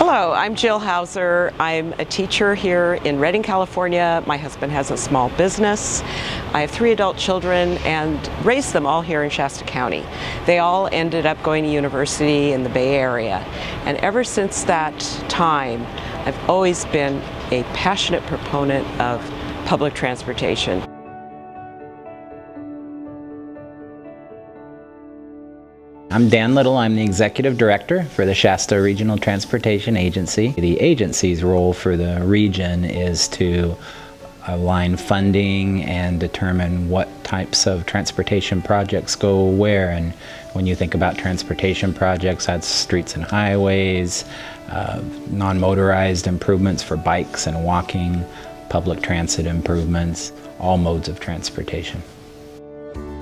Hello, I'm Jill Hauser. I'm a teacher here in Redding, California. My husband has a small business. I have 3 adult children and raised them all here in Shasta County. They all ended up going to university in the Bay Area. And ever since that time, I've always been a passionate proponent of public transportation. I'm Dan Little. I'm the Executive Director for the Shasta Regional Transportation Agency. The agency's role for the region is to align funding and determine what types of transportation projects go where. And when you think about transportation projects, that's streets and highways, non-motorized improvements for bikes and walking, public transit improvements, all modes of transportation.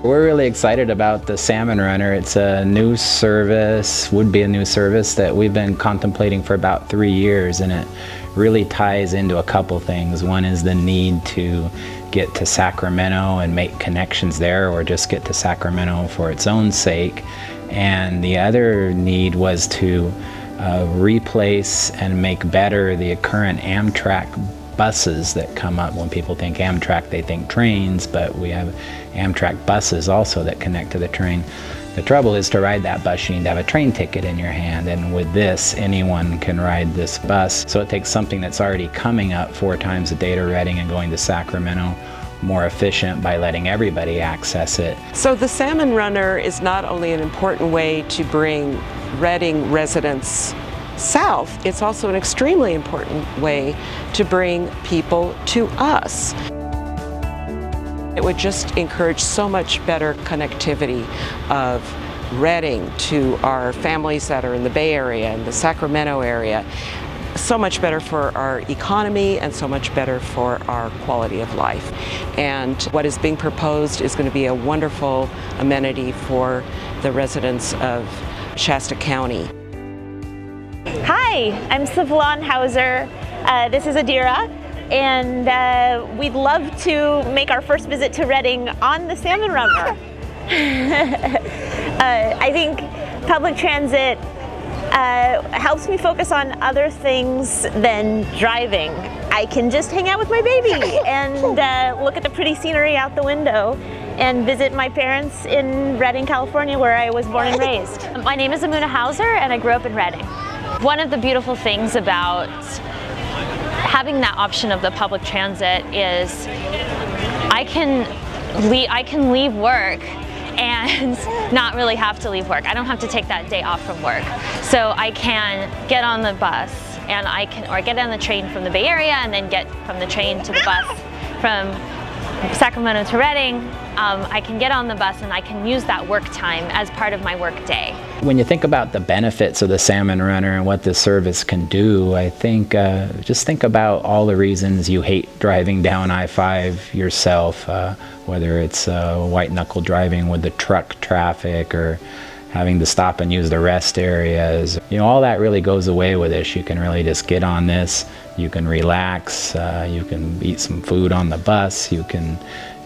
We're really excited about the Salmon Runner. It's a new service, would be a new service that we've been contemplating for about 3 years, and it really ties into a couple things. One is the need to get to Sacramento and make connections there, or just get to Sacramento for its own sake. And the other need was to replace and make better the current Amtrak buses that come up. When people think Amtrak, they think trains, but we have Amtrak buses also that connect to the train. The trouble is, to ride that bus, you need to have a train ticket in your hand, and with this, anyone can ride this bus. So it takes something that's already coming up 4 times a day to Redding and going to Sacramento more efficient by letting everybody access it. So the Salmon Runner is not only an important way to bring Redding residents south, it's also an extremely important way to bring people to us. It would just encourage so much better connectivity of Redding to our families that are in the Bay Area and the Sacramento area. So much better for our economy and so much better for our quality of life. And what is being proposed is going to be a wonderful amenity for the residents of Shasta County. Hi, I'm Salmon Hauser. This is Adira, and we'd love to make our first visit to Redding on the Salmon Runner. I think public transit helps me focus on other things than driving. I can just hang out with my baby and look at the pretty scenery out the window and visit my parents in Redding, California, where I was born and raised. My name is Amuna Hauser, and I grew up in Redding. One of the beautiful things about having that option of the public transit is I can leave work and not really have to leave work. I don't have to take that day off from work. So I can get on the bus and or get on the train from the Bay Area and then get from the train to the bus from Sacramento to Redding. I can get on the bus and I can use that work time as part of my work day. When you think about the benefits of the Salmon Runner and what this service can do, I think just think about all the reasons you hate driving down I-5 yourself, whether it's white knuckle driving with the truck traffic or having to stop and use the rest areas. You know, all that really goes away with this. You can really just get on this, you can relax, you can eat some food on the bus,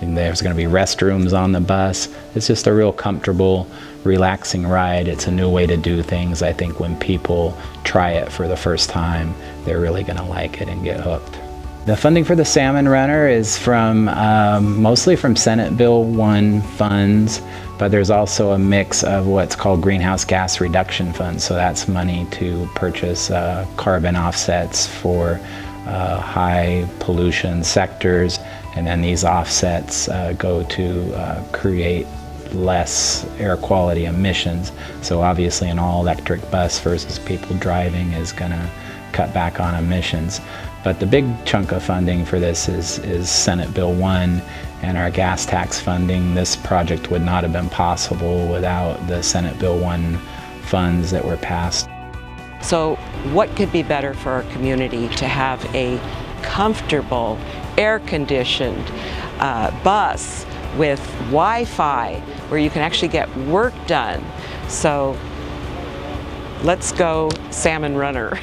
and there's going to be restrooms on the bus. It's just a real comfortable, relaxing ride. It's a new way to do things. I think when people try it for the first time, they're really going to like it and get hooked. The funding for the Salmon Runner is from mostly from Senate Bill 1 funds, but there's also a mix of what's called greenhouse gas reduction funds. So that's money to purchase carbon offsets for high pollution sectors, and then these offsets go to create less air quality emissions. So obviously an all-electric bus versus people driving is going to cut back on emissions. But the big chunk of funding for this is Senate Bill 1 and our gas tax funding. This project would not have been possible without the Senate Bill 1 funds that were passed. So what could be better for our community to have a comfortable, air-conditioned bus with Wi-Fi where you can actually get work done? So let's go Salmon Runner.